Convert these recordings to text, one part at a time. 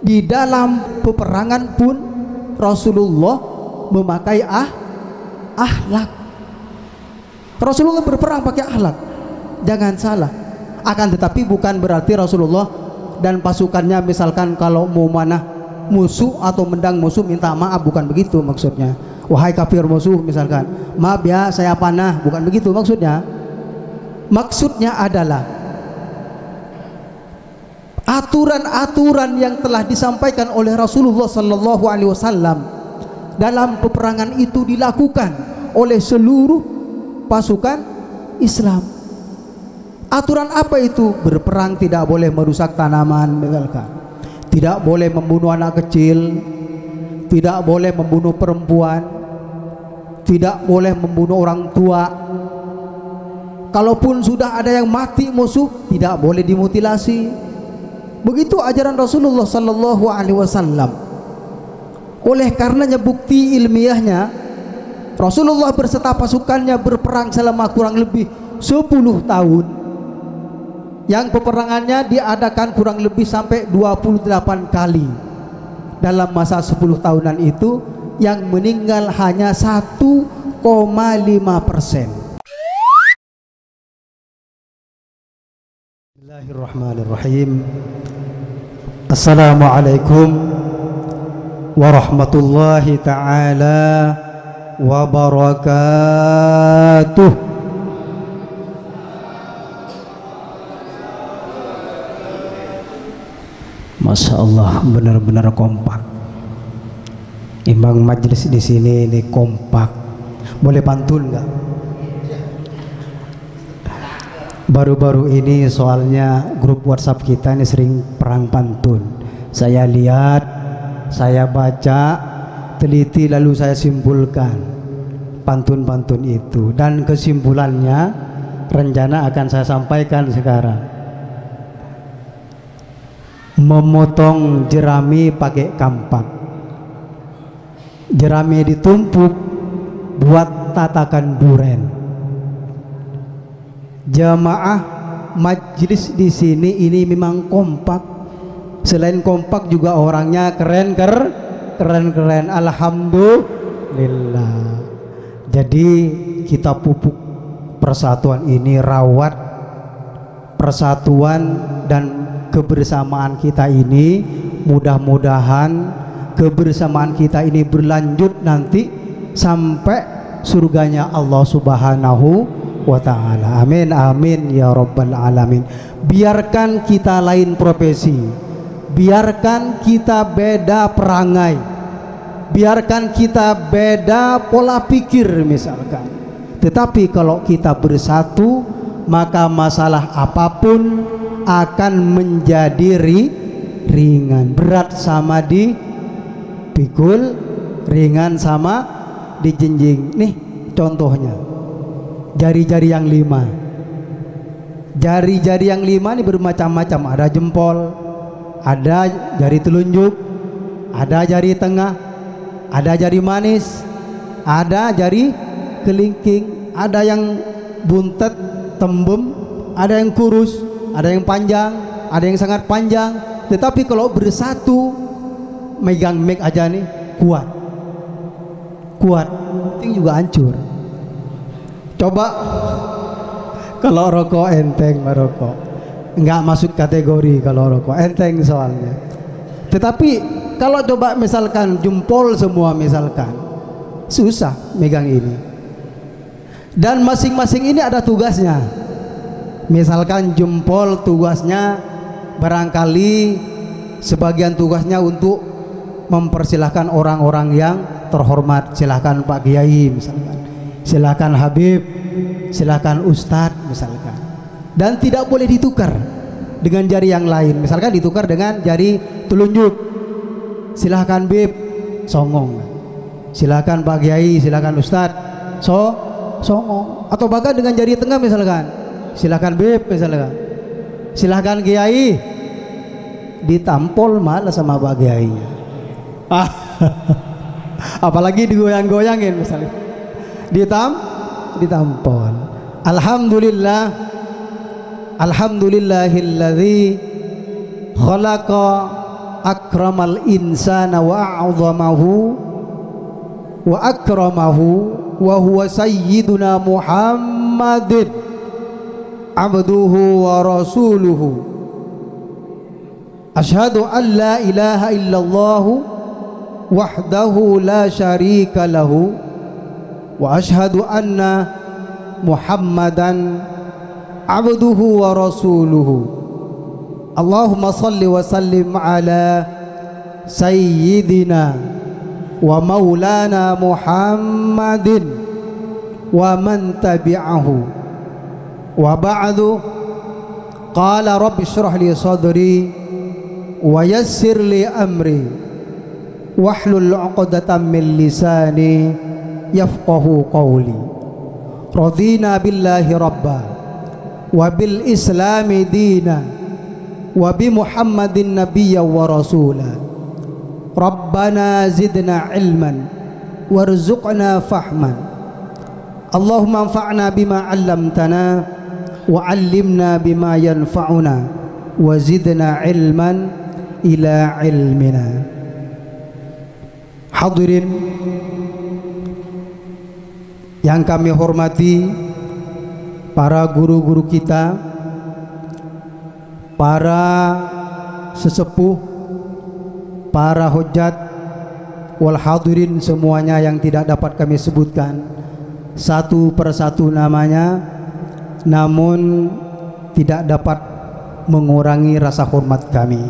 Di dalam peperangan pun Rasulullah memakai akhlak. Rasulullah berperang pakai akhlak, jangan salah. Akan tetapi bukan berarti Rasulullah dan pasukannya misalkan kalau mau manah musuh atau mendang musuh minta maaf, bukan begitu maksudnya. Wahai kafir musuh misalkan, maaf ya saya panah, bukan begitu maksudnya. Maksudnya adalah aturan-aturan yang telah disampaikan oleh Rasulullah sallallahu alaihi wasallam dalam peperangan itu dilakukan oleh seluruh pasukan Islam. Aturan apa itu? Berperang tidak boleh merusak tanaman misalkan, tidak boleh membunuh anak kecil, tidak boleh membunuh perempuan, tidak boleh membunuh orang tua. Kalaupun sudah ada yang mati musuh, tidak boleh dimutilasi. Begitu ajaran Rasulullah sallallahu alaihi wasallam. Oleh karenanya bukti ilmiahnya, Rasulullah berserta pasukannya berperang selama kurang lebih 10 tahun. Yang peperangannya diadakan kurang lebih sampai 28 kali. Dalam masa 10 tahunan itu yang meninggal hanya 1,5%. Bismillahirrahmanirrahim. Assalamualaikum warahmatullahi ta'ala wabarakatuh. Masya Allah, benar-benar kompak. Imam majlis di sini ini kompak. Boleh pantun nggak? Baru-baru ini soalnya grup WhatsApp kita ini sering perang pantun. Saya lihat, saya baca, teliti lalu saya simpulkan pantun-pantun itu, dan kesimpulannya rencana akan saya sampaikan sekarang. Memotong jerami pakai kampak. Jerami ditumpuk buat tatakan duren. Jamaah majlis di sini ini memang kompak. Selain kompak juga orangnya keren. Alhamdulillah. Jadi kita pupuk persatuan ini, rawat persatuan dan kebersamaan kita ini. Mudah-mudahan kebersamaan kita ini berlanjut nanti sampai surganya Allah Subhanahu wa ta'ala. Amin amin ya rabbal alamin. Biarkan kita lain profesi, biarkan kita beda perangai, biarkan kita beda pola pikir misalkan, tetapi kalau kita bersatu maka masalah apapun akan menjadi ringan. Berat sama dipikul, ringan sama dijinjing. Nih contohnya jari-jari yang 5. Jari-jari yang 5 ini bermacam-macam. Ada jempol, ada jari telunjuk, ada jari tengah, ada jari manis, ada jari kelingking, ada yang buntet, tembem, ada yang kurus, ada yang panjang, ada yang sangat panjang. Tetapi kalau bersatu, megang mic aja nih kuat, ting juga hancur. Coba kalau rokok enteng, merokok nggak masuk kategori. Kalau rokok enteng soalnya. Tetapi kalau coba misalkan jempol semua misalkan, susah megang ini. Dan masing-masing ini ada tugasnya. Misalkan jempol tugasnya barangkali sebagian tugasnya untuk mempersilahkan orang-orang yang terhormat. Silahkan Pak Kiai misalkan, silahkan Habib, silahkan Ustadz misalkan. Dan tidak boleh ditukar dengan jari yang lain. Misalkan ditukar dengan jari telunjuk, silahkan Bib, songong. Silahkan Pak Kiai, silahkan Ustadz, songong. Atau bahkan dengan jari tengah misalkan, silahkan Bib misalkan, silahkan Kiai, ditampol malah sama Pak Kiai. Apalagi digoyang-goyangin misalnya, ditampol. Alhamdulillahilladzi khalaqa akramal insana wa a'zamahu wa akramahu wa huwa sayyiduna Muhammadin abduhu wa rasuluhu. Asyhadu an la ilaha illallah wahdahu la syarika lahu wa asyhadu anna Muhammadan abduhu wa rasuluhu. Allahumma salli wa sallim ala sayyidina wa maulana Muhammadin wa man tabi'ahu wa ba'du. Qala rabbi shrah li sadri wa yassir li amri wahlul 'uqdatam min lisani yafqahu qawli. Radina billahi rabba wa bil islami dina wa bi Muhammadin nabiyya wa rasula. Rabbana zidna ilman warzuqna fahman. Allahumma anfa'na bima 'allamtana wa 'allimna bima yanfa'una wa zidna ilman ila ilmina. Hadirin yang kami hormati, para guru-guru kita, para sesepuh, para hujat wal hadirin semuanya yang tidak dapat kami sebutkan satu persatu namanya, namun tidak dapat mengurangi rasa hormat kami.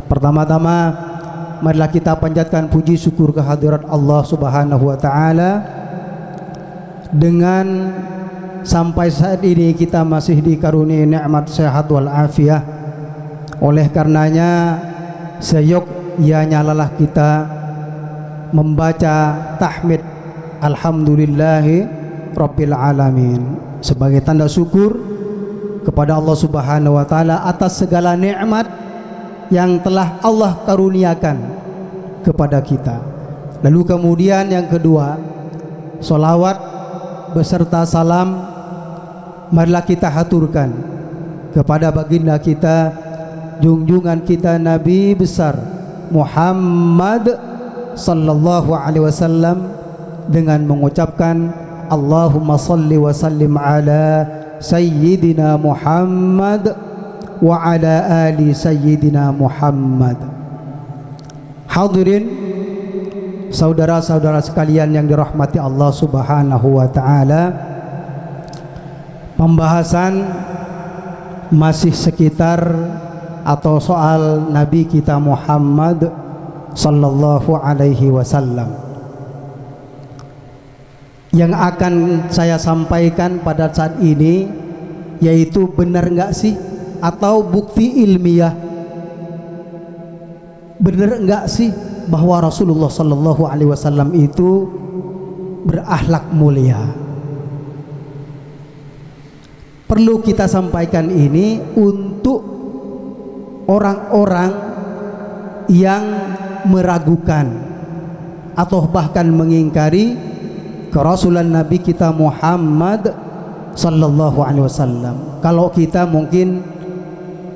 Pertama-tama marilah kita panjatkan puji syukur kehadirat Allah Subhanahu wa taala dengan sampai saat ini kita masih dikaruniai nikmat sehat wal afiah. Oleh karenanya seyogyanya lalah kita membaca tahmid alhamdulillahi rabbil alamin sebagai tanda syukur kepada Allah Subhanahu wa taala atas segala nikmat yang telah Allah karuniakan kepada kita. Lalu kemudian yang kedua, solawat beserta salam marilah kita haturkan kepada baginda kita, junjungan kita Nabi besar Muhammad sallallahu alaihi wasallam dengan mengucapkan Allahumma salli wa sallim ala sayyidina Muhammad wa ala ali sayyidina Muhammad. Hadirin saudara-saudara sekalian yang dirahmati Allah Subhanahu wa taala, pembahasan masih sekitar atau soal Nabi kita Muhammad sallallahu alaihi wasallam. Yang akan saya sampaikan pada saat ini yaitu benar enggak sih atau bukti ilmiah, benar enggak sih bahwa Rasulullah sallallahu alaihi wasallam itu berakhlak mulia. Perlu kita sampaikan ini untuk orang-orang yang meragukan atau bahkan mengingkari kerasulan Nabi kita Muhammad sallallahu alaihi wasallam. Kalau kita mungkin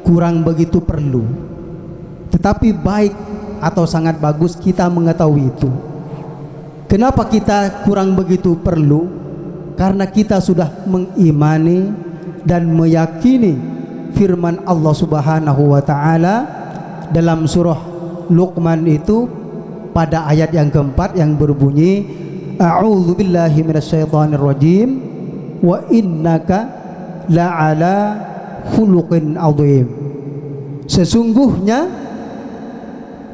kurang begitu perlu, tetapi baik atau sangat bagus kita mengetahui itu. Kenapa kita kurang begitu perlu? Karena kita sudah mengimani dan meyakini firman Allah Subhanahu wa taala dalam surah Luqman itu pada ayat yang keempat yang berbunyi a'udzu billahi minasyaitonir rajim wa innaka la'ala khuluqin adzim. Sesungguhnya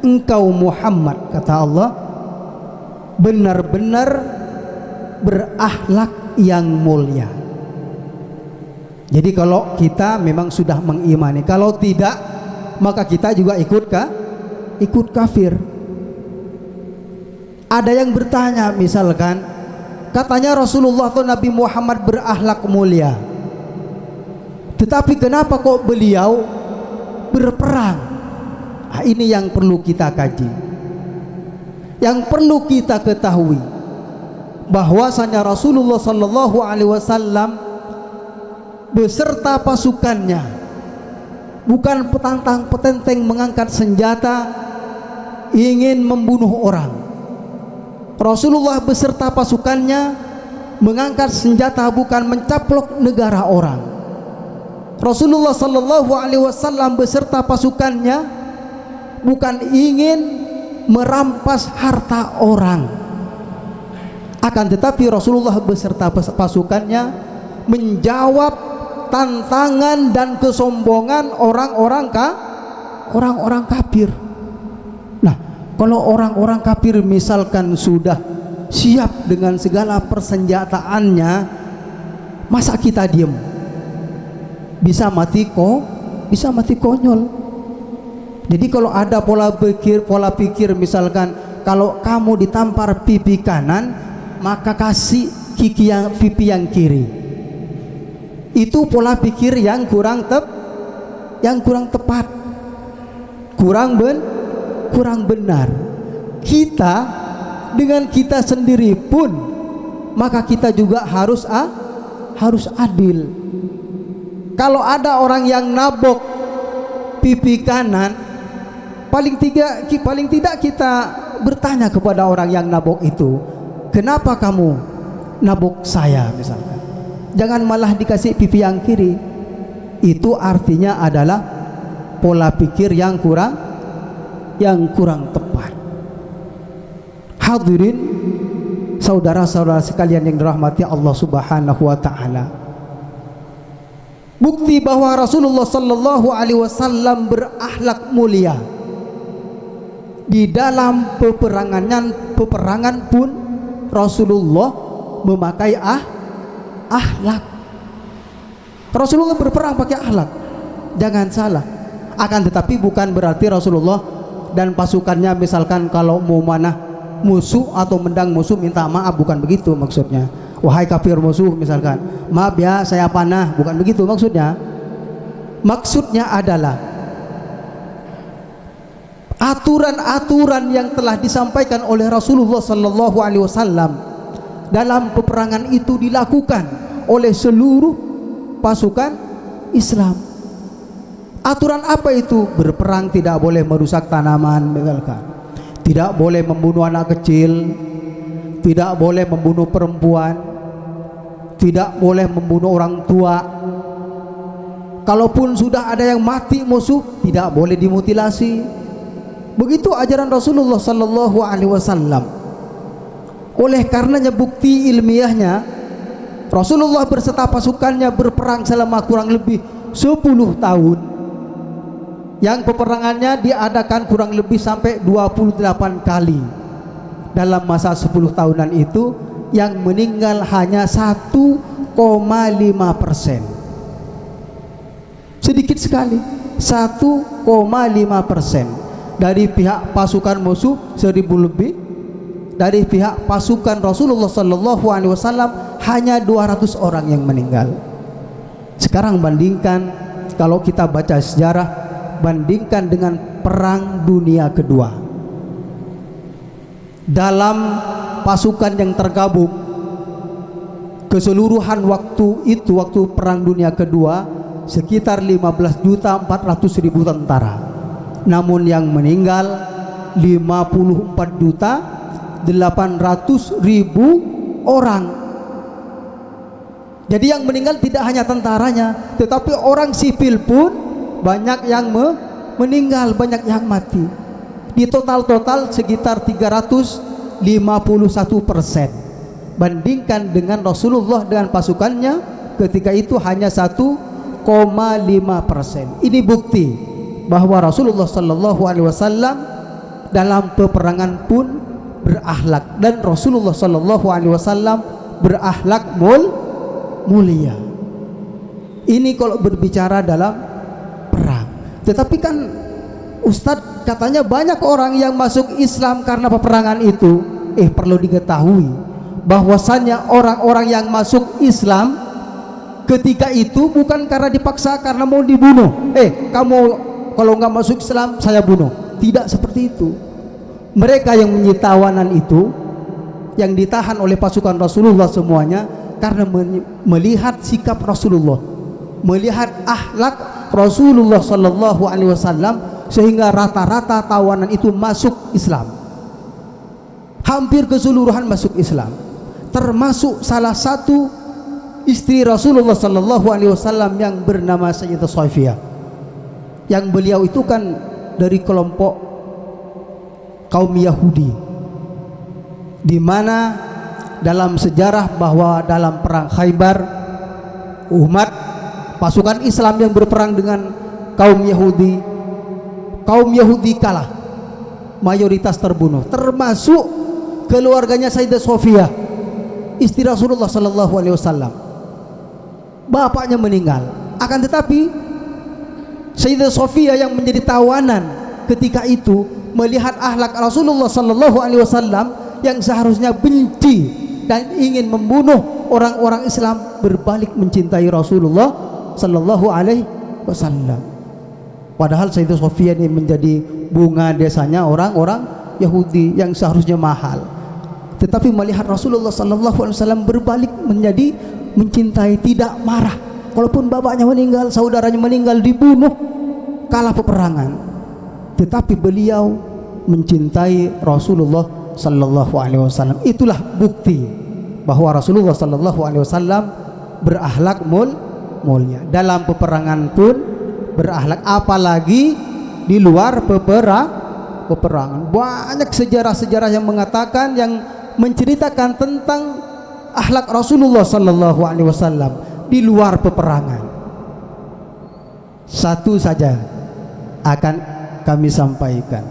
engkau Muhammad, kata Allah, benar-benar berakhlak yang mulia. Jadi kalau kita memang sudah mengimani, kalau tidak maka kita juga ikut kafir. Ada yang bertanya misalkan, katanya Rasulullah atau Nabi Muhammad berakhlak mulia, tetapi kenapa kok beliau berperang? Nah, ini yang perlu kita kaji, yang perlu kita ketahui, bahwasanya Rasulullah Sallallahu Alaihi Wasallam beserta pasukannya bukan petantang petenteng mengangkat senjata ingin membunuh orang. Rasulullah beserta pasukannya mengangkat senjata bukan mencaplok negara orang. Rasulullah sallallahu alaihi wasallam beserta pasukannya bukan ingin merampas harta orang. Akan tetapi Rasulullah beserta pasukannya menjawab tantangan dan kesombongan orang-orang kafir. Nah, kalau orang-orang kafir misalkan sudah siap dengan segala persenjataannya, masa kita diem? Bisa mati konyol. Jadi kalau ada pola pikir misalkan kalau kamu ditampar pipi kanan, maka kasih pipi yang kiri. Itu pola pikir yang kurang tepat, kurang benar. Kita dengan kita sendiri pun maka kita juga harus adil. Kalau ada orang yang nabok pipi kanan, paling tidak kita bertanya kepada orang yang nabok itu, kenapa kamu nabok saya misalkan. Jangan malah dikasih pipi yang kiri. Itu artinya adalah pola pikir yang kurang tepat. Hadirin saudara-saudara sekalian yang dirahmati Allah Subhanahu wa taala. Bukti bahwa Rasulullah sallallahu alaihi wasallam berakhlak mulia. Di dalam peperangan pun Rasulullah memakai akhlak. Rasulullah berperang pakai akhlak. Jangan salah. Akan tetapi bukan berarti Rasulullah dan pasukannya misalkan kalau mau manah musuh atau mendang musuh minta maaf, bukan begitu maksudnya. Wahai kafir musuh misalkan, maaf ya saya panah, bukan begitu maksudnya. Maksudnya adalah aturan-aturan yang telah disampaikan oleh Rasulullah sallallahu alaihi wasallam dalam peperangan itu dilakukan oleh seluruh pasukan Islam. Aturan apa itu? Berperang tidak boleh merusak tanaman misalkan, tidak boleh membunuh anak kecil, tidak boleh membunuh perempuan, tidak boleh membunuh orang tua. Kalaupun sudah ada yang mati musuh, tidak boleh dimutilasi. Begitu ajaran Rasulullah sallallahu alaihi wasallam. Oleh karenanya bukti ilmiahnya, Rasulullah berserta pasukannya berperang selama kurang lebih 10 tahun. Yang peperangannya diadakan kurang lebih sampai 28 kali. Dalam masa 10 tahunan itu yang meninggal hanya 1,5%. Sedikit sekali, 1,5%. Dari pihak pasukan musuh 1000 lebih, dari pihak pasukan Rasulullah sallallahu alaihi wasallam hanya 200 orang yang meninggal. Sekarang bandingkan, kalau kita baca sejarah, bandingkan dengan Perang Dunia Kedua. Dalam pasukan yang tergabung keseluruhan waktu itu, waktu Perang Dunia Kedua, sekitar 15.400.000 tentara. Namun yang meninggal 54.800.000 orang. Jadi yang meninggal tidak hanya tentaranya, tetapi orang sipil pun banyak yang meninggal, banyak yang mati. Di total sekitar 351%. Bandingkan dengan Rasulullah dengan pasukannya ketika itu hanya 1,5%. Ini bukti bahwa Rasulullah sallallahu alaihi wasallam dalam peperangan pun berakhlak, dan Rasulullah sallallahu alaihi wasallam berakhlak mulia. Ini kalau berbicara dalam perang. Tetapi kan Ustadz, katanya banyak orang yang masuk Islam karena peperangan itu. Perlu diketahui bahwasannya orang-orang yang masuk Islam ketika itu bukan karena dipaksa, karena mau dibunuh. Kamu kalau nggak masuk Islam saya bunuh. Tidak seperti itu. Mereka yang menyita tawanan itu, yang ditahan oleh pasukan Rasulullah semuanya, karena melihat sikap Rasulullah, melihat akhlak Rasulullah sallallahu alaihi wasallam, sehingga rata-rata tawanan itu masuk Islam. Hampir keseluruhan masuk Islam, termasuk salah satu istri Rasulullah sallallahu alaihi wasallam yang bernama Sayyidah Safiyah, yang beliau itu kan dari kelompok kaum Yahudi, di mana dalam sejarah bahwa dalam perang Khaybar, umat pasukan Islam yang berperang dengan kaum Yahudi kalah, mayoritas terbunuh, termasuk keluarganya Sayyidah Safiyah, istri Rasulullah sallallahu alaihi wasallam. Bapaknya meninggal, akan tetapi Sayyidah Safiyah yang menjadi tawanan ketika itu melihat akhlak Rasulullah sallallahu alaihi wasallam yang seharusnya benci dan ingin membunuh orang-orang Islam, berbalik mencintai Rasulullah sallallahu alaihi wasallam. Padahal Sayyidah Safiyah ini menjadi bunga desanya orang-orang Yahudi yang seharusnya mahal. Tetapi melihat Rasulullah sallallahu alaihi wasallam berbalik menjadi mencintai, tidak marah. Walaupun bapaknya meninggal, saudaranya meninggal, dibunuh, kalah peperangan, tetapi beliau mencintai Rasulullah sallallahu alaihi wasallam. Itulah bukti bahwa Rasulullah sallallahu alaihi wasallam berakhlak mulia. Dalam peperangan pun berakhlak, apalagi di luar peperangan. Banyak sejarah-sejarah yang mengatakan, yang menceritakan tentang akhlak Rasulullah sallallahu alaihi wasallam di luar peperangan. Satu saja akan kami sampaikan.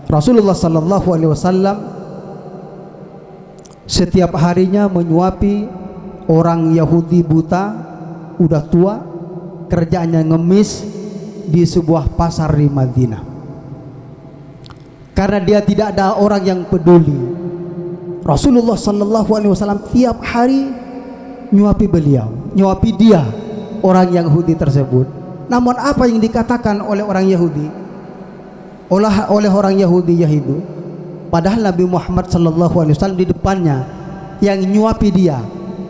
Rasulullah sallallahu alaihi wasallam setiap harinya menyuapi orang Yahudi buta, udah tua, kerjaannya ngemis di sebuah pasar di Madinah. Karena dia tidak ada orang yang peduli, Rasulullah sallallahu alaihi wasallam tiap hari nyuapi beliau, nyuapi dia, orang Yahudi tersebut. Namun apa yang dikatakan oleh orang Yahudi, oleh orang Yahudi itu, padahal Nabi Muhammad sallallahu alaihi wasallam di depannya yang nyuapi dia.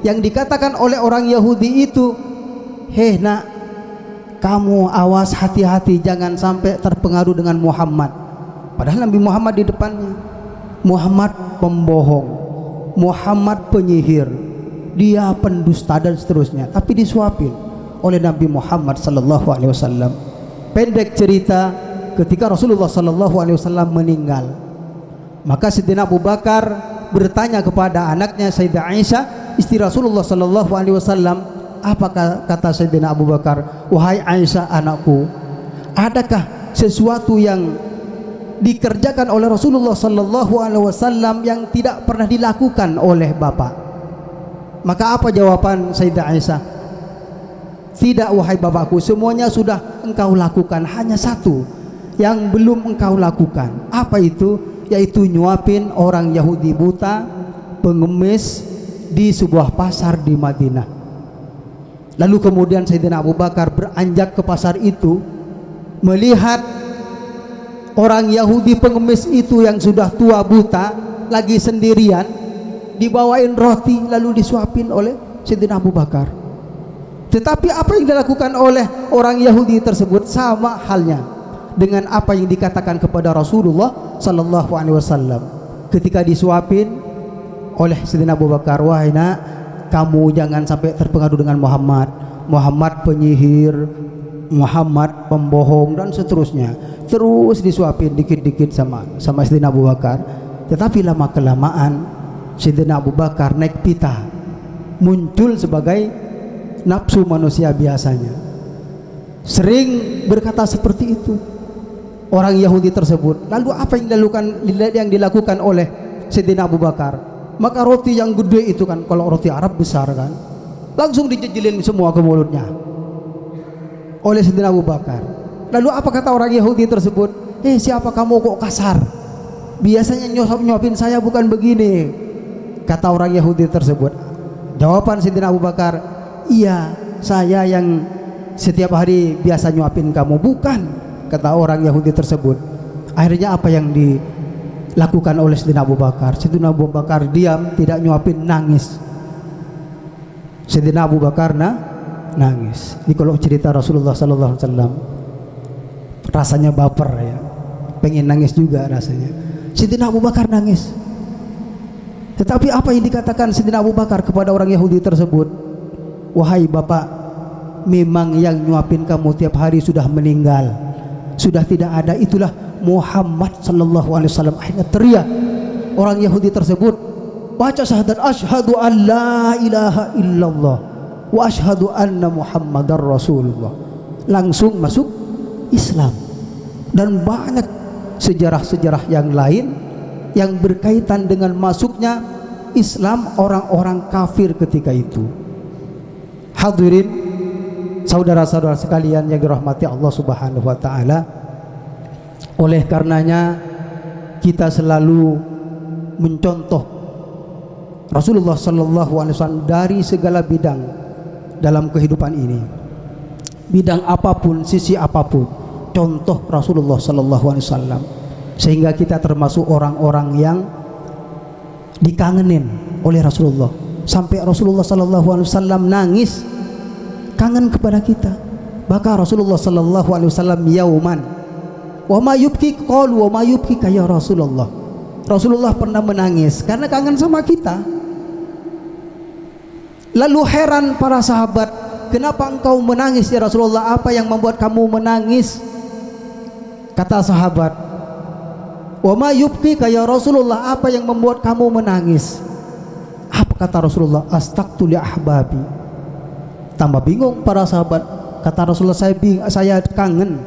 Yang dikatakan oleh orang Yahudi itu, "Hei nak, kamu awas, hati-hati, jangan sampai terpengaruh dengan Muhammad." Padahal Nabi Muhammad di depannya, Muhammad pembohong, Muhammad penyihir, dia pendusta dan seterusnya, tapi disuapin oleh Nabi Muhammad sallallahu alaihi wasallam. Pendek cerita, ketika Rasulullah sallallahu alaihi wasallam meninggal, maka Sayyidina Abu Bakar bertanya kepada anaknya Sayyidah Aisyah, istri Rasulullah sallallahu alaihi wasallam. Apa kata Sayyidina Abu Bakar? "Wahai Aisyah anakku, adakah sesuatu yang dikerjakan oleh Rasulullah sallallahu alaihi wasallam yang tidak pernah dilakukan oleh bapak?" Maka apa jawaban Sayyidah Aisyah? "Tidak wahai bapakku, semuanya sudah engkau lakukan, hanya satu yang belum engkau lakukan." Apa itu? Yaitu nyuapin orang Yahudi buta, pengemis di sebuah pasar di Madinah. Lalu kemudian Sayyidina Abu Bakar beranjak ke pasar itu, melihat orang Yahudi pengemis itu yang sudah tua buta lagi sendirian, dibawain roti lalu disuapin oleh Sayyidina Abu Bakar. Tetapi apa yang dilakukan oleh orang Yahudi tersebut sama halnya dengan apa yang dikatakan kepada Rasulullah sallallahu alaihi wasallam ketika disuapin oleh Sayyidina Abu Bakar. "Wahai nak, kamu jangan sampai terpengaruh dengan Muhammad. Muhammad penyihir, Muhammad pembohong dan seterusnya." Terus disuapin dikit-dikit sama Sayyidina Abu Bakar. Tetapi lama kelamaan Sayyidina Abu Bakar naik pita, muncul sebagai nafsu manusia biasanya, sering berkata seperti itu orang Yahudi tersebut. Lalu apa yang dilakukan oleh Sayyidina Abu Bakar? Maka roti yang gede itu kan, kalau roti Arab besar kan, langsung dijejilin semua ke mulutnya oleh Sayyidina Abu Bakar. Lalu apa kata orang Yahudi tersebut? Siapa kamu kok kasar? Biasanya nyuapin saya bukan begini, kata orang Yahudi tersebut. Jawaban Sayyidina Abu Bakar, "Iya, saya yang setiap hari biasa nyuapin kamu." "Bukan," kata orang Yahudi tersebut. Akhirnya apa yang dilakukan oleh Sayyidina Abu Bakar? Sayyidina Abu Bakar diam, tidak nyuapin, nangis. Sayyidina Abu Bakar nangis. Ini kalau cerita Rasulullah sallallahu alaihi wasallam. rasanya baper ya, pengen nangis juga rasanya. Sayyidina Abu Bakar nangis. Tetapi apa yang dikatakan Sayyidina Abu Bakar kepada orang Yahudi tersebut? Wahai bapak, memang yang nyuapin kamu tiap hari sudah meninggal, sudah tidak ada. Itulah Muhammad sallallahu alaihi wasallam. Akhirnya teriak orang Yahudi tersebut, baca syahadat asyhadu an la ilaha illallah wa asyhadu anna Muhammadar Rasulullah. Langsung masuk Islam. Dan banyak sejarah-sejarah yang lain yang berkaitan dengan masuknya Islam orang-orang kafir ketika itu. Hadirin saudara-saudara sekalian yang dirahmati Allah Subhanahu wa taala, oleh karenanya kita selalu mencontoh Rasulullah sallallahu alaihi wasallam dari segala bidang dalam kehidupan ini. Bidang apapun, sisi apapun, contoh Rasulullah sallallahu alaihi wasallam, sehingga kita termasuk orang-orang yang dikangenin oleh Rasulullah. Sampai Rasulullah sallallahu alaihi wasallam nangis, kangen kepada kita. Maka Rasulullah sallallahu alaihi wasallam yauman, wa ma yubki, qalu wa ma yubki ya Rasulullah. Rasulullah pernah menangis karena kangen sama kita. Lalu heran para sahabat, kenapa engkau menangis ya Rasulullah? Apa yang membuat kamu menangis? Kata sahabat, wa ma yubki ya Rasulullah, apa yang membuat kamu menangis? Apa kata Rasulullah? Astaqtu li ahbabi. Tambah bingung para sahabat. Kata Rasulullah, saya kangen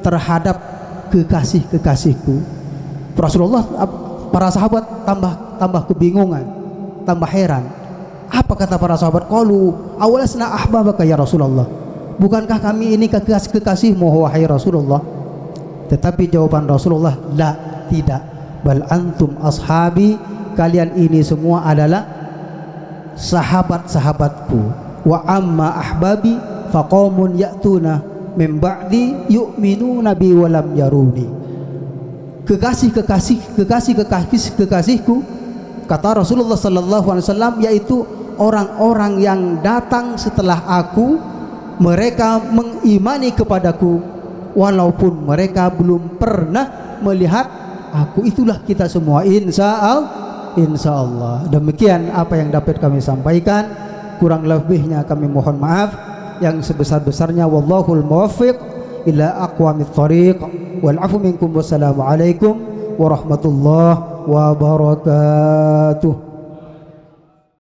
terhadap kekasih-kekasihku. Rasulullah, para sahabat tambah kebingungan, tambah heran. Apa kata para sahabat? Qalu awalasna ahbabaka ya Rasulullah. Bukankah kami ini kekasihmu wahai Rasulullah? Tetapi jawaban Rasulullah, la, tidak. Bal antum ashabi, kalian ini semua adalah sahabat-sahabatku. Wa amma ahbabi faqaumun ya'tuna min ba'di yu'minuna bi wa lam yaruni. Kekasihku, kata Rasulullah sallallahu alaihi wasallam, yaitu orang-orang yang datang setelah aku, mereka mengimani kepadaku walaupun mereka belum pernah melihat aku. Itulah kita semua, insyaallah. Demikian apa yang dapat kami sampaikan, kurang lebihnya kami mohon maaf. Yang sebesar-besarnya wallahul muwaffiq ila aqwamit thariq wal afu minkum. Wassalamu alaikum warahmatullahi wabarakatuh.